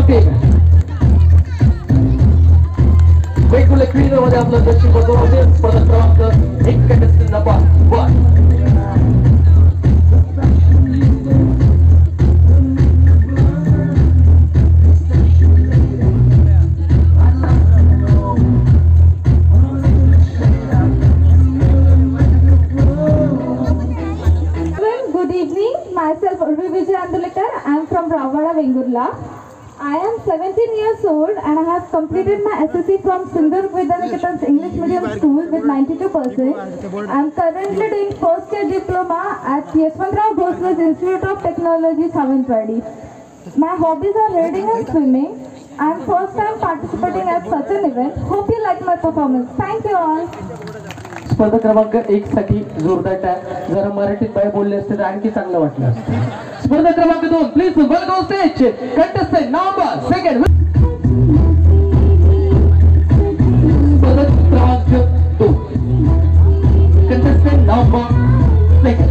Okay वेगवेगळ्या क्रीडामध्ये आपलं दर्शन करतो स्पर्धा क्रमांक 1 contestant number 1 Myself Urvi Vijay Andulekar. I am from Ravada, Vengurla. I am 17 years old and I have completed my SSC from Sindhurg Vidyaniketan's English Medium School with 92%. I am currently doing first year diploma at Yashwantrao Bhosle's Institute of Technology, Savantwadi. My hobbies are reading and swimming. I am first time participating at such an event. Hope you like my performance. Thank you all. स्पर्धा क्रमांक 1 साठी जोरदार टाळ्या जरा मराठीत bye बोलले असते तर आणखी चांगलं वाटलं असतं स्पर्धा क्रमांक 2 please welcome on stage contestant number 2 स्पर्धा क्रमांक 2 कंटेस्टंट नंबर 2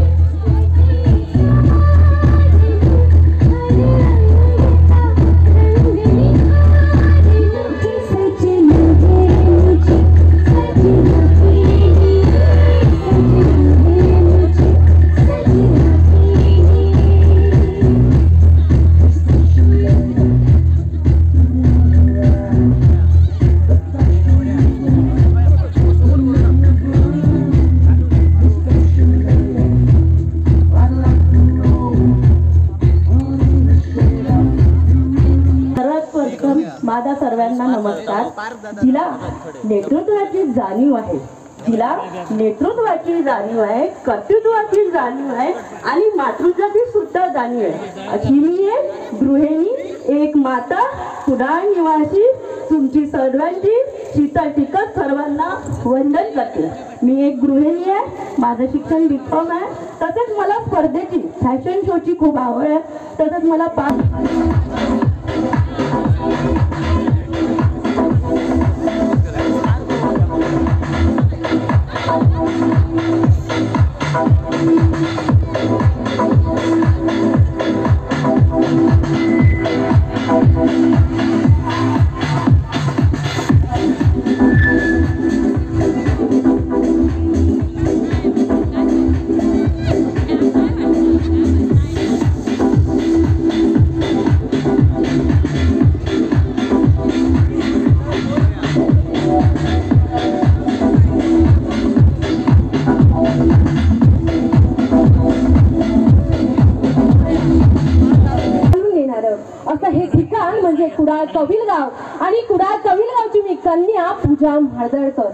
माझा सर्वांना नमस्कार. जिला नेतृत्वाची जाणीव आहे, जिला नेतृत्वाची जाणीव आहे, कर्तृत्वाची जाणीव आहे आणि मातृत्वाची सुद्धा जाणीव आहे अशी मी एक गृहिणी, एक माता, कुडाळ निवासी तुमची सर्वांची शीतल टिकत सर्वांना वंदन करते. मी एक गृहिणी आहे, माझं शिक्षण B.Com आहे. तसंच मला स्पर्धेची फॅशन शोची खूप आवड आहे. तसंच मला कुडाळ कविलगाव आणि कुडाळ कविलगावची मी कन्या पूजा म्हाळदळकर.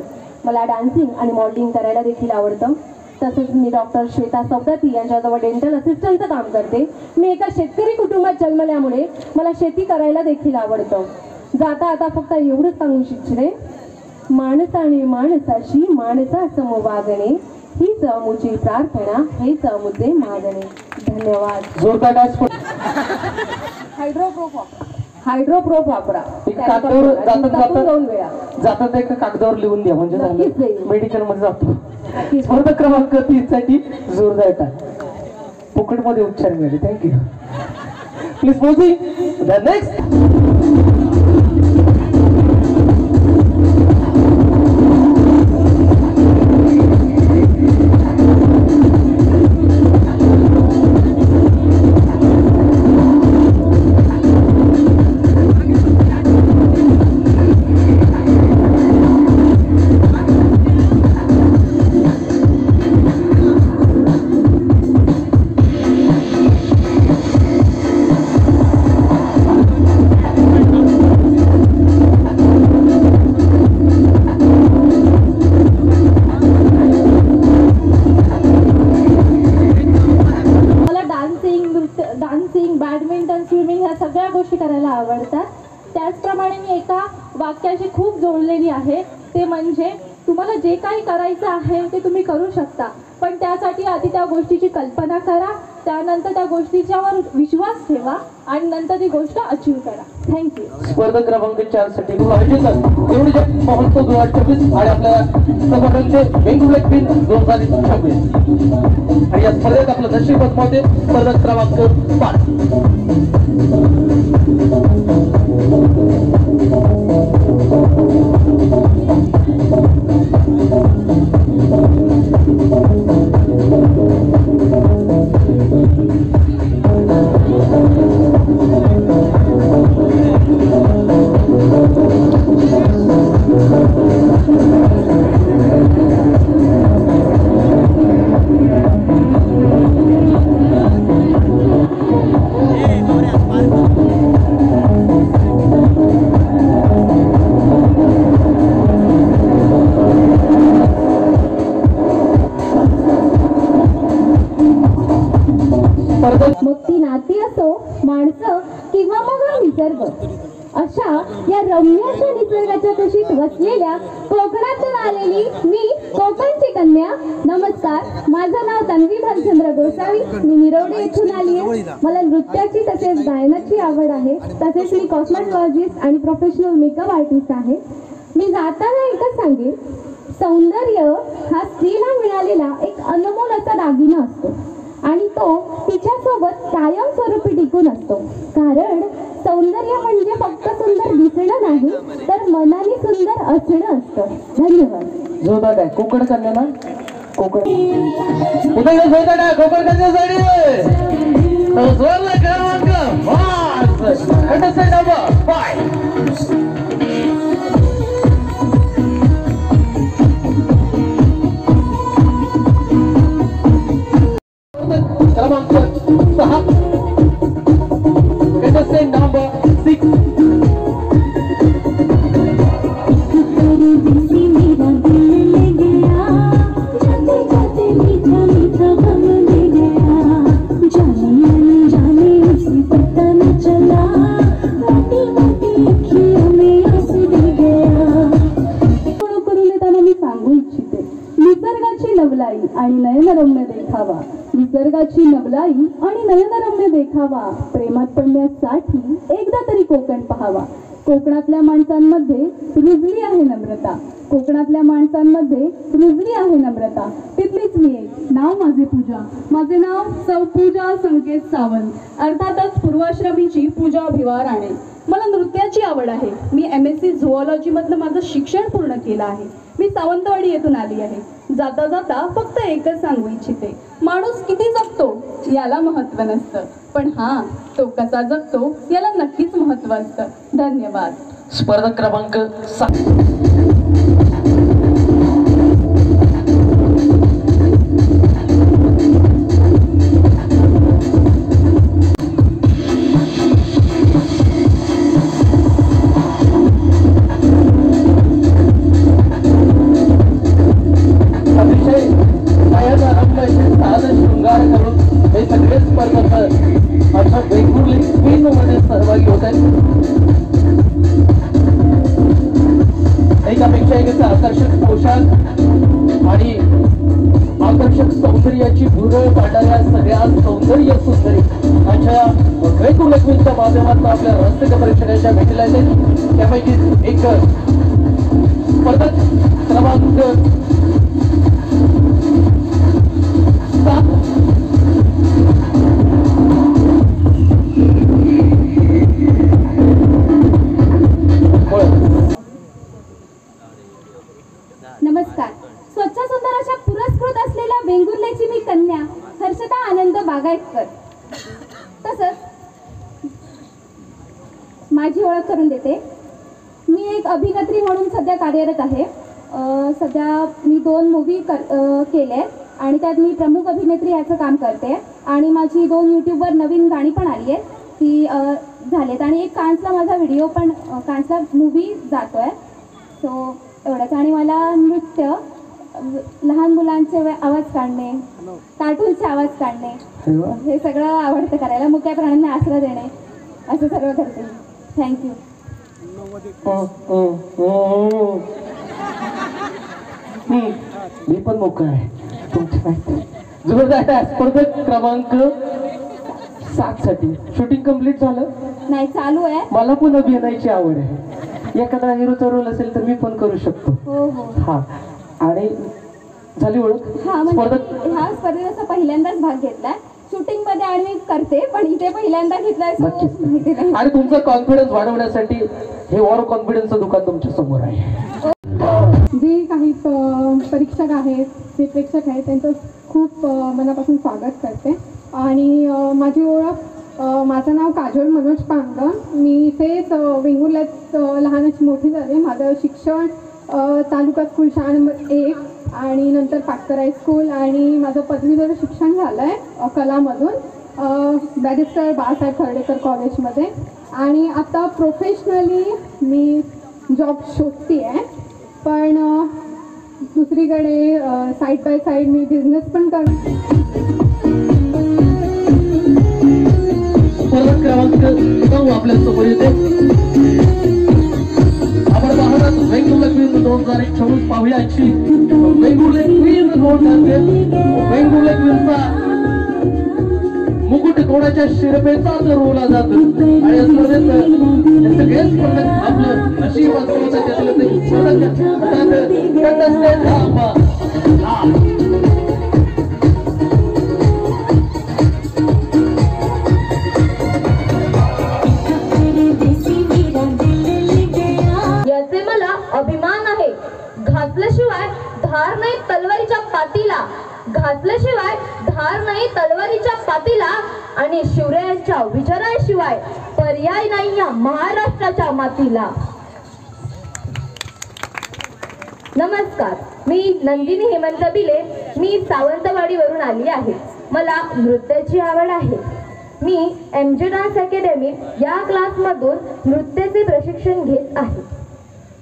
मला डान्सिंग आणि मॉडेलिंग करायला देखील आवडतं. तसंच मी डॉक्टर श्वेता सवदत्ती यांच्याजवळ डेंटल असिस्टंटचं काम करते. मी एका शेतकरी कुटुंबात जन्मल्यामुळे मला शेती करायला देखील आवडतं. जाता आता फक्त एवढंच सांगू इच्छिते, माणसाने माणसाशी माणसासम वागणे हीच अमुची प्रार्थना, हेच अमुचे मागणे. धन्यवाद. जोरदार हायड्रोप्रोप वापरा. कागदावर जातात एका कागदावर लिहून द्या म्हणजे मेडिकल मध्ये जातो. स्पर्धा क्रमांक 3 साठी जोरदार टाळ्या. फुकट मध्ये उपचार मिळाले. थँक्यू. प्लीज मोजी द नेक्स्ट. सगळ्या गोष्टी करायला आवडतात. त्याचप्रमाणे मी एका वाक्याशी खूप जोडलेली आहे, ते म्हणजे तुम्हाला जे काही करायचं आहे ते तुम्ही करू शकता, पण त्यासाठी आधी त्या गोष्टीची कल्पना करा, त्यानंतर त्या गोष्टीच्यावर विश्वास ठेवा आणि नंतर ती गोष्ट अचीव करा. थँक्यू. स्पर्धा क्रमांक 4 साठी एवढे महोत्सव 2024 आणि आपल्या संघटनेचे वेगवेगळे पिन 2026 आणि या स्पर्धेत आपलं नशीब मध्ये स्पर्धा क्रमांक 5. माणसं किंवा मग हा निसर्ग. अशा या रम्य अशा निसर्गाच्या कुशीत वसलेल्या कोकणातून आलेली मी कोकणची कन्या. नमस्कार, माझं नाव तन्वी भालचंद्र गोसावी. मी निरवडे येथून आली आहे. मला नृत्याची तसेच गायनाची आवड आहे. तसेच मी कॉस्मेटॉलॉजिस्ट आणि प्रोफेशनल मेकअप आर्टिस्ट आहे. मी जाताना एकच सांगेन, सौंदर्य हा स्त्रीला मिळालेला एक अनमोल असा दागिना असतो आणि तो तिच्यासोबत कायमस्वरूपी टिकून असतो. कारण सौंदर्य म्हणजे फक्त सुंदर दिसणं नाही, तर मनाने सुंदर असणं असतं. धन्यवाद. जोरदार आहे कोकण कन्याला. कोकण उदय जोरदार आहे कोकण कन्यासाठी. जोरदार क्रमांक 5 कंटेस्टंट नंबर 5. क्रमांक 6 कंटेस्टंट नंबर 6. आणि नयनरम्य देखावा. निसर्गाची नवलाई आणि नयनरम्य देखावा. प्रेमात पडण्यासाठी एकदा तरी कोकण पहावा. कोकणातल्या माणसांमध्ये रुजली आहे नम्रता. कोकणातल्या माणसांमध्ये रुजली आहे नम्रता. तिथलीच मी एक. नाव माझे पूजा. माझे नाव सौ पूजा संकेत सावंत. अर्थातच पूर्वाश्रमीची पूजा भिवा राणे. मला नृत्याची आवड आहे. मी MSc झुऑलॉजी मधलं माझं शिक्षण पूर्ण केलं आहे. मी सावंतवाडी येथून आली आहे. जाता जाता फक्त एकच सांगू इच्छिते, माणूस किती जगतो याला महत्त्व नसतं, पण हा तो कसा जगतो याला नक्कीच महत्त्व असतं. धन्यवाद. स्पर्धक क्रमांक 7. सहभागी होत आहेत. एकापेक्षा एक आकर्षक पोशाख आणि आकर्षक सौंदर्याची भुरळ पाडणाऱ्या सगळ्या सौंदर्य सुंदरी अशा लक्ष्मीच्या माध्यमातून आपल्या रसिक प्रेक्षकांच्या भेटीला येते. त्यापैकी एक स्पर्धक क्रमांक 7 नमस्कार. स्वच्छ सुंदर अशा पुरस्कृत असलेल्या वेंगुर्लेची मी कन्या हर्षदा आनंद बागायतकर. तसंच माझी ओळख करून देते. मी एक अभिनेत्री म्हणून सध्या कार्यरत आहे. सध्या मी 2 मूवी केले आणि त्यात मी प्रमुख अभिनेत्री याचं काम करते. आणि माझी 2 यूट्यूबवर नवीन गाणी पण आली आहेत, ती झालेत. आणि एक कान्सला माझा व्हिडिओ पण, कान्सला मूवी जातो आहे. सो एवढंच. आणि मला नृत्य, लहान मुलांचे आवाज काढणे, कार्टूनचे आवाज काढणे, हे सगळं आवडतं करायला. मुक्या प्राण्यांना आसरा देणे, असं सगळं करते. थँक्यू. मी पण मोकळा आहे तुमची माहिती. जोरदार स्पर्धक क्रमांक 7 साठी शूटिंग कंप्लीट झालं? नाही, चालू आहे. मला पण अभिनयाची आवड आहे. एखादा हिरोचा रोल असेल तर मी पण करू शकतो. हो हो. हा. आणि झाली ओळख? हा, म्हणजे ह्या स्पर्धेत असं पहिल्यांदाच भाग घेतलाय शूटिंग मध्ये आणि मी करते, पण इथे पहिल्यांदा घेतलाय. आणि तुमचा कॉन्फिडन्स वाढवण्यासाठी हे वॉर कॉन्फिडन्सचं दुकान तुमच्या समोर आहे. जे काही परीक्षक आहेत, जे प्रेक्षक आहेत, त्यांचं खूप मनापासून स्वागत करते. आणि माझी ओळख, माझं नाव काजोल मनोज पांगम. मी इथेच वेंगुर्ल्यात लहानाची मोठी झाले. माझं शिक्षण तालुका स्कूल शाळा नंबर 1 आणि नंतर पाटकर हायस्कूल आणि माझं पदवीधर शिक्षण झालं आहे कलामधून बॅरिस्टर बाळासाहेब खर्डेकर कॉलेजमध्ये. आणि आता प्रोफेशनली मी जॉब शोधते आहे, पण दुसरीकडे side by side me business पण करते. जाऊ आपल्या समोर येते. आपण पाहतात वेंगुर्ला क्वीन 2024 पाहुयाची वेंगुर्ला क्वीन कोण ठरते. वेंगुर्ला क्वीनचा मुकुट कोणाच्या शिरपेचा रोवला जातो आणि या स्पर्धेत सगळेच स्पर्धक आपलं नशीब वाचवण्यासाठी त्यातलं ते याचे मला अभिमान आहे. घासल्याशिवाय धार नाही तलवारीच्या पातीला, घासल्याशिवाय धार नाही तलवारीच्या पातीला आणि शिवरायांच्या विचाराशिवाय पर्याय नाही या महाराष्ट्राच्या मातीला. नमस्कार, मी नंदिनी हेमंत बिले. मी सावंतवाडीवरून आली आहे. मला नृत्याची आवड आहे. मी MJ डान्स अकॅडमी या क्लासमधून नृत्याचे प्रशिक्षण घेत आहे.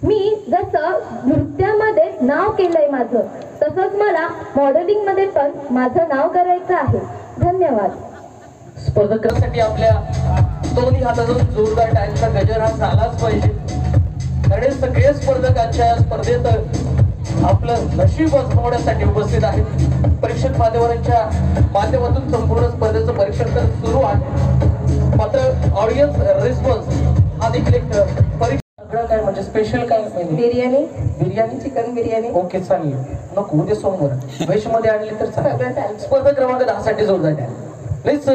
मी जसं नृत्यामध्ये नाव केलंय माझं, तसंच मला मॉडेलिंग मध्ये पण माझं नाव करायचं आहे. धन्यवाद. स्पर्धकांसाठी आपल्या दोन्ही हातातून जोरदार टाळ्यांचा गजर हा झालाच पाहिजे. कारण सगळे स्पर्धक आजच्या स्पर्धेत आपलं नशीब आजमावण्यासाठी उपस्थित आहेत. परीक्षक मान्यवरांच्या माध्यमातून संपूर्ण स्पर्धेचं परीक्षण तर सुरू आहे. मात्र ऑडियन्स रिस्पॉन्स हा देखील एक परीक्षा. काय म्हणजे स्पेशल काय बिर्याणी, बिर्याणी, चिकन बिर्याणी. ओके चालेल. नको उद्या सोमवार व्हेज मध्ये आणली तर चालेल. स्पर्धा क्रमांक 10 साठी जोरदार द्या. Please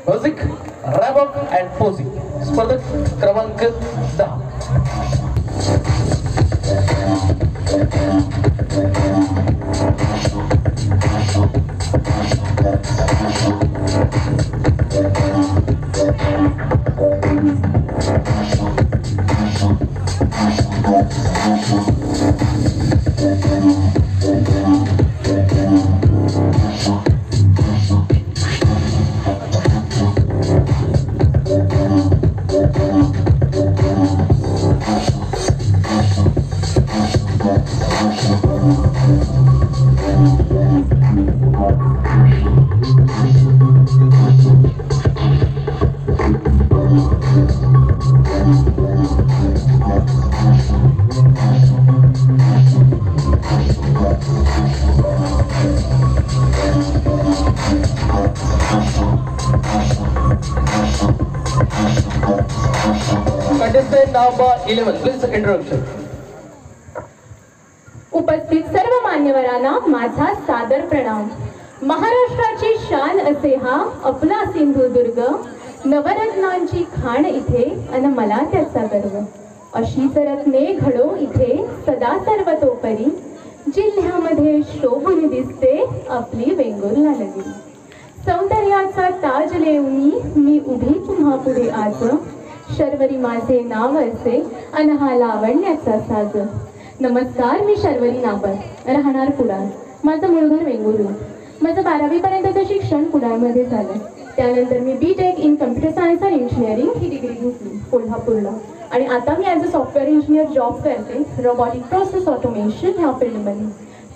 music, ramp and posing. स्पर्धक क्रमांक 10. Contestant number 11, please introduction. उपस्थित सर्व मान्यवरांना माझा सादर प्रणाम. महाराष्ट्राची शान असे हा आपला सिंधुदुर्ग, नवरत्नांची खाण इथे अन मला त्याचा गर्व. अशीच रत्ने घडो इथे सदा सर्वतोपरी, जिल्ह्यामध्ये शोभून दिसते आपली वेंगुर्ला नगरी. सौंदर्याचा ताज लेवणी मी उभी तुम्हा पुढे आज, शर्वरी माझे नाव असे अन हा लावण्याचा साज. नमस्कार, मी शर्वरी नाबर, राहणार कुडाळ. माझं मूळ घर वेंगुर्ला. माझं 12वी पर्यंतचं शिक्षण कुडाळमध्ये झालं. त्यानंतर मी BTech in computer science and engineering ही डिग्री घेतली कोल्हापूरला. आणि आता मी as a software engineer job करते रोबोटिक प्रोसेस ऑटोमेशन ह्या फील्डमध्ये.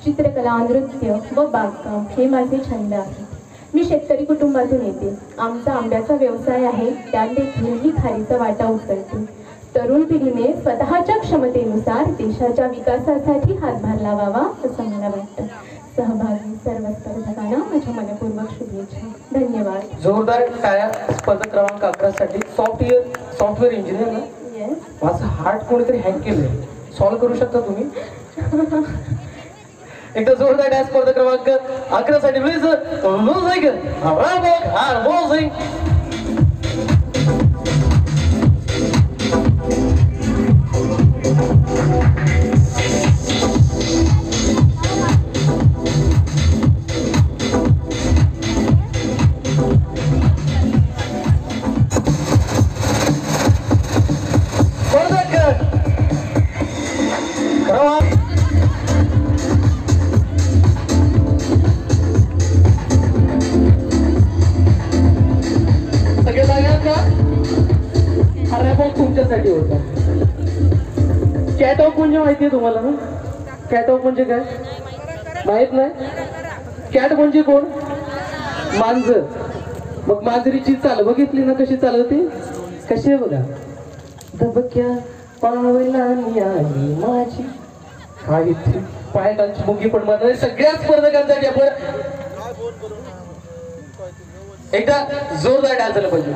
चित्रकला, नृत्य व बागकाम हे माझे छंद आहेत. मी शेतकरी कुटुंबातून येते. आमचा आंब्याचा व्यवसाय आहे, त्यात देखील मी खारीचा वाटा उचलते. तरुण पिढीने स्वतःच्या क्षमतेनुसार देशाच्या विकासासाठी हातभार लावावा असं मला वाटतं. सहभागी सर्व स्पर्धकांना माझ्या मनपूर्वक शुभेच्छा. धन्यवाद. जोरदार टाळ्या. स्पर्धक क्रमांक 11 साठी सॉफ्टवेअर इंजिनियर ना. येस. माझं हार्ट कोणीतरी हॅक केलंय. सॉल्व्ह करू शकता तुम्ही? एकदा जोरदार टाळ्या. स्पर्धक क्रमांक 11 साठी please music, ramp and posing. तुमच्यासाठी होता. कॅटवॉक म्हणजे माहितीये तुम्हाला ना? कॅटवॉक म्हणजे काय माहित नाही? कॅट म्हणजे कोण? मांजर. मग मांजरीची चाल बघितली ना कशी चालवते? कशी आहे बघा. धबक्या पावलांनी आली माझी काय पायाची मुगी पण मात्र सगळ्या स्पर्धकांसाठी आपण एकदा जोरदार डान्स झाला पाहिजे.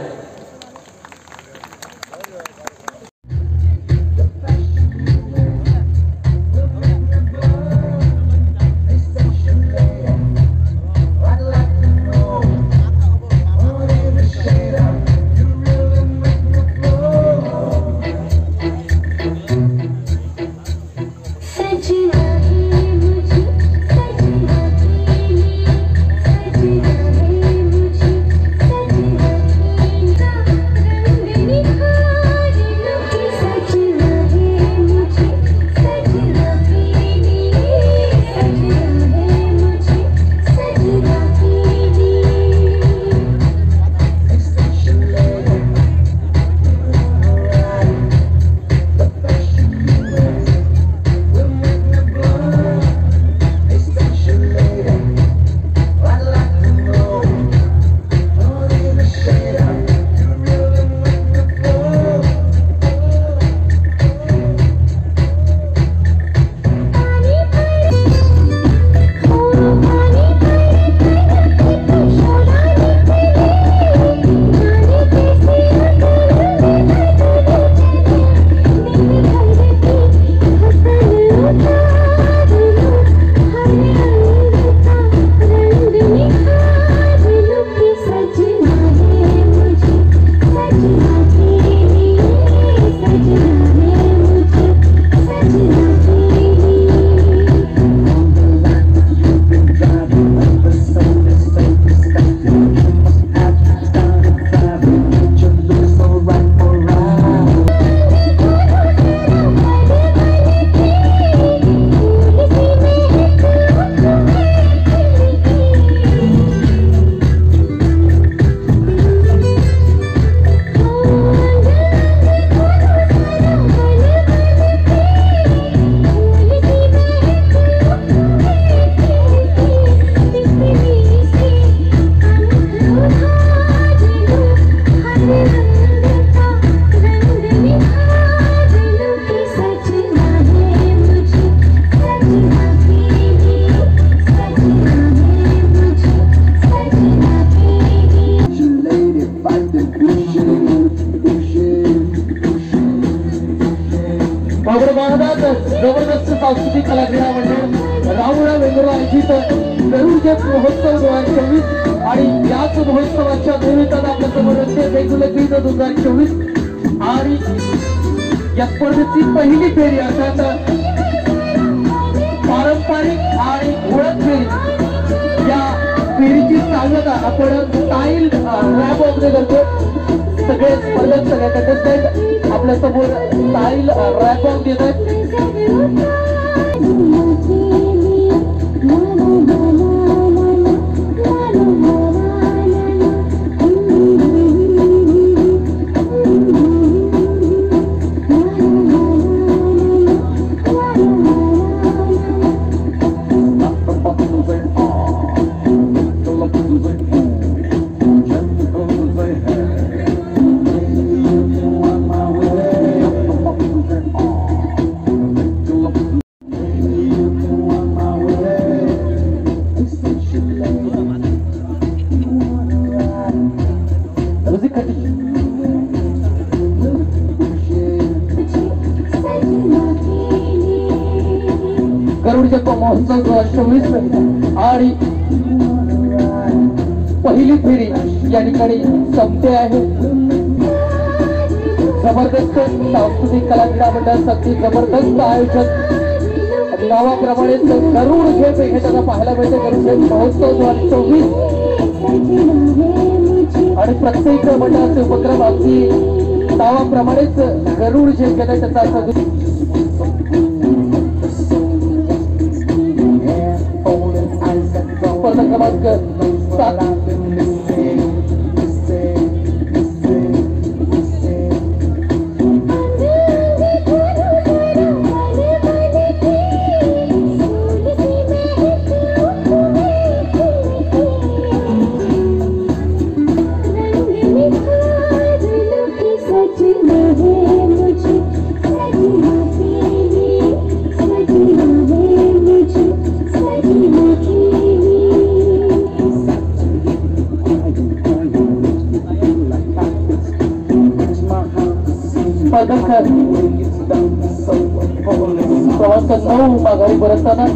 जबरदस्त सांस्कृतिक कला क्रीडा मंडळ राहुळा वेंगुर्ला आयोजित गरुडचे महोत्सव 2024 आणि याच महोत्सवाच्या निमित्तानं आपल्या समोर वेगवेगळे गीत 2024 आणि या स्पर्धेची पहिली फेरी अर्थात पारंपरिक आणि ओळख फेरी या फेरीची सांगता आपण स्टाईल रॅप वगैरे करतो. सगळे स्पर्धक सगळे कंटेस्टंट आपल्या समोर स्टाईल रॅप वॉक देत आहेत. गरुडच्या महोत्सव 2024 आणि पहिली फेरी या ठिकाणी संपते आहे. जबरदस्त सांस्कृतिक कला क्रीडा मंडळाचं अगदी जबरदस्त आयोजन नावाप्रमाणेच गरुड झेप हे त्याला पाहायला मिळते. गरुड झेप महोत्सव 2024 आणि प्रत्येक मंडळाचे उपक्रम अगदी नावाप्रमाणेच गरुड झेप घेण्यात त्याचा क्रमांक 7 सजना स्पर्धक क्रमांक 9 माघारी परतताना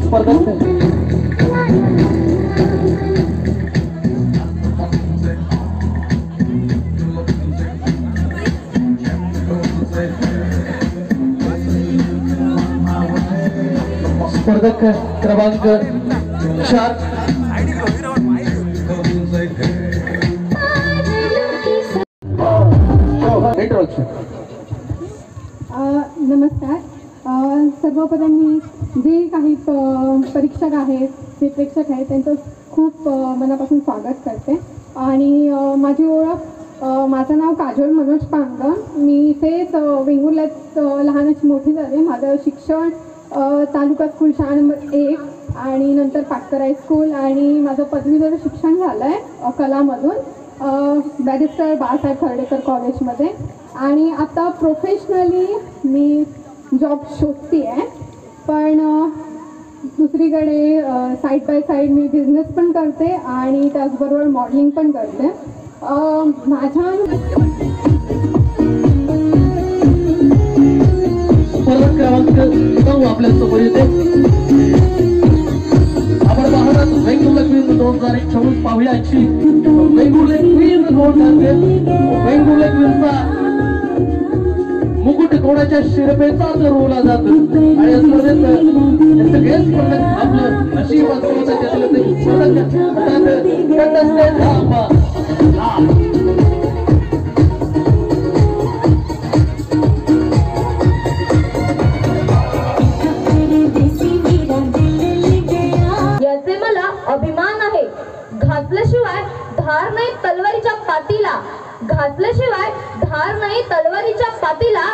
स्पर्धक स्पर्धक क्रमांक 4 इंट्रोडक्शन. नमस्कार. सर्वप्रथम मी जे काही परीक्षक आहेत, जे प्रेक्षक आहेत, त्यांचं खूप मनापासून स्वागत करते. आणि माझी ओळख, माझं नाव काजोल मनोज पांगम. मी इथेच वेंगुर्ल्यात लहानाची मोठी झाली. माझं शिक्षण तालुका स्कूल शाळा नंबर 1 आणि नंतर पाटकर हायस्कूल आणि माझं पदवीधर शिक्षण झालं आहे कलामधून बॅरिस्टर बाळासाहेब खर्डेकर कॉलेजमध्ये. आणि आता प्रोफेशनली मी जॉब शोधते आहे, पण दुसरीकडे side by side me business पण करते आणि त्याचबरोबर मॉडेलिंग पण करते. माझ्या स्पर्धक क्रमांक 9 आपल्या समोर येते. आपण पाहतात वेंगुर्ला क्वीन 2024 पाहुयाची वेंगुर्ला क्वीन कोण ठरते. वेंगुर्ला क्वीनचा मुकुट कोणाच्या शिरपेचा रोवला जातो आणि स्पर्धेत सगळे स्पर्धक आपलं नशीब वाचवण्याचं त्यातलं ते याचे मला अभिमान आहे. घातल्याशिवाय धार नाही तलवारीच्या पातीला, घातल्याशिवाय धार नाही तलवारीच्या पातीला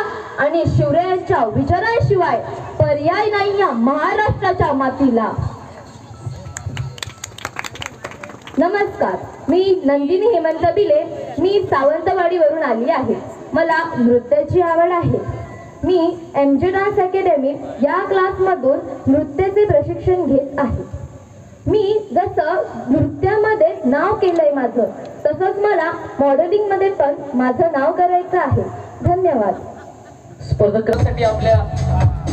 आणि शिवरायांच्या विचाराशिवाय पर्याय नाही या महाराष्ट्राच्या मातीला. नमस्कार, मी नंदिनी हेमंत बिले. मी सावंतवाडीवरून आली आहे. मला नृत्याची आवड आहे. मी MJ डान्स अकॅडमी या क्लासमधून नृत्याचे प्रशिक्षण घेत आहे. मी जसं नृत्यामध्ये नाव केलंय माझं, तसंच मला मॉडेलिंग मध्ये पण माझं नाव करायचं आहे. धन्यवाद. स्पर्धकांसाठी आपल्या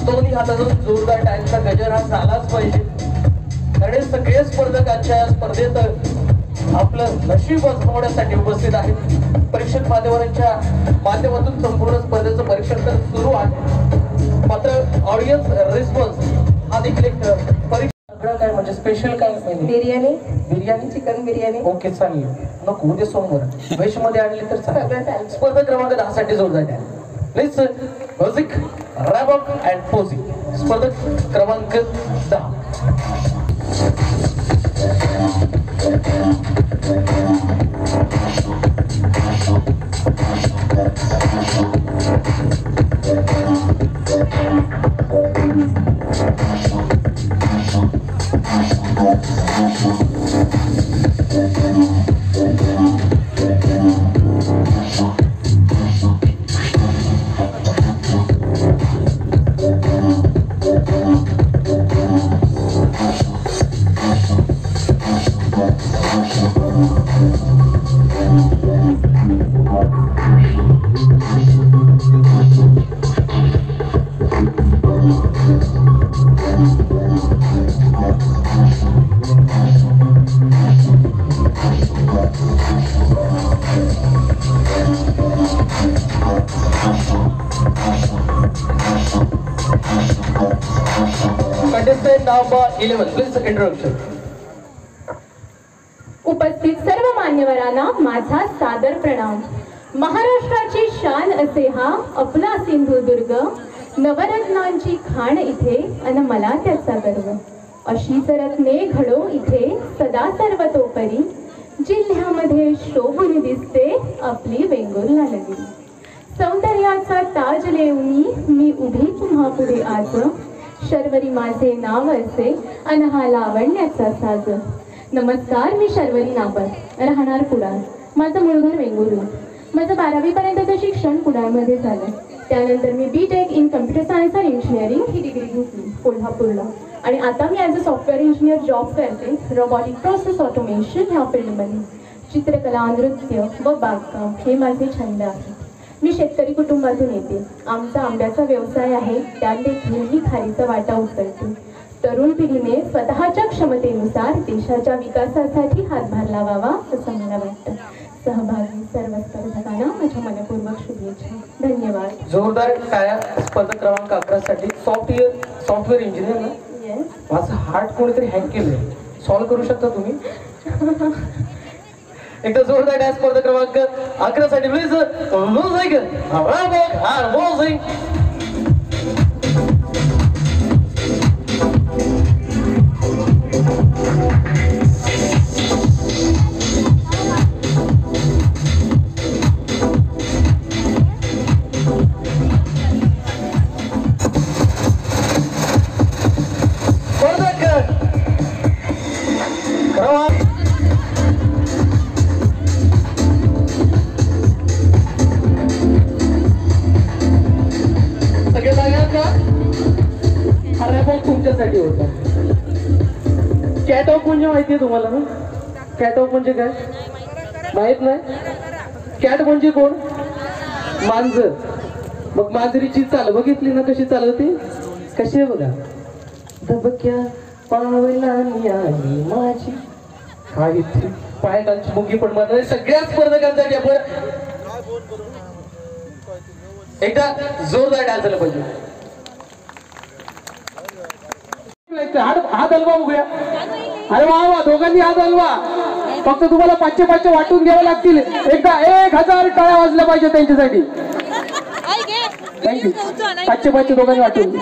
दोन्ही हातातून जोरदार टाळ्यांचा गजर हा झालाच पाहिजे. कारण सगळे स्पर्धकांच्या स्पर्धेत आपलं नशीब आजमावण्यासाठी उपस्थित आहेत. परीक्षक मान्यवरांच्या माध्यमातून संपूर्ण स्पर्धेचं परीक्षण तर सुरू आहे, मात्र ऑडियन्स रिस्पॉन्स हा देखील एक परीक्षा. काय म्हणजे स्पेशल काय बिर्याणी चिकन बिर्याणी. ओके, चालेल. नको उद्या सोमवार व्हेज मध्ये आणले तर चालेल. स्पर्धा क्रमांक 10 साठी जोरदार टाळ्या. Please music, ramp and posing. स्पर्धक क्रमांक 10. Contestant number 11, please introduction. उपस्थित सर्व मान्यवरांना माझा सादर प्रणाम. महाराष्ट्राची शान असे हा आपला सिंधुदुर्ग, नवरत्नांची खाण इथे अन मला त्याचा गर्व. अशीच रत्ने घडो इथे सदा सर्वतोपरी, जिल्ह्यामध्ये शोभून दिसते आपली वेंगुर्ला नगरी. सौंदर्याचा ताज लेऊनी मी उभी तुम्हा पुढे आज, शर्वरी माझे नाव असे अन हा लावण्याचा साज. नमस्कार, मी शर्वरी नापर, राहणार कुडाळ. माझं मूळ घर वेंगुर्ला. माझं 12वी पर्यंतचं शिक्षण कुडाळमध्ये झालं. त्यानंतर मी BTech in computer science and engineering ही डिग्री घेतली कोल्हापूरला. आणि आता मी as a software engineer job करते रोबोटिक प्रोसेस ऑटोमेशन ह्या फील्डमध्ये. चित्रकला, नृत्य व बागकाम हे माझे छंद आहेत. मी शेतकरी कुटुंबातून येते. आमचा आंब्याचा व्यवसाय आहे, त्यात देखील मी खारीचा वाटा उचलते. तरुण पिढीने स्वतःच्या क्षमतेनुसार देशाच्या विकासासाठी हातभार लावावा असं मला वाटतं. सहभागी सर्व स्पर्धकांना माझ्या मनपूर्वक शुभेच्छा. धन्यवाद. जोरदार टाळ्या स्पर्धक क्रमांक 11 साठी. सॉफ्टवेअर इंजिनियर ना? येस. माझं हार्ट कोणीतरी हॅक केलंय, सॉल्व्ह करू शकता तुम्ही? एकदा जोरदार टाळ्या स्पर्धक क्रमांक 11 साठी प्लीज. तुमच्यासाठी होता. कॅटवॉक म्हणजे माहितीये तुम्हाला ना? कॅटवॉक म्हणजे काय माहित नाही? कॅट म्हणजे कोण? मांजर. मग मांजरीची चाल बघितली ना कशी चालवते? कशी आहे बघा. धबक्या पावलांनी आली माझी खायची पायाची मुगी पण माझ्या सगळ्या स्पर्धकांसाठी आपण एकदा जोरदार डान्स झाला पाहिजे. हात हलवा बघूया. अरे वा वा, दोघांनी हात हलवा. फक्त तुम्हाला 500 वाटून घ्यावे लागतील. एकदा 1000 टाळ्या वाजल्या पाहिजे त्यांच्यासाठी. थँक्यू. 500 दोघांनी वाटून.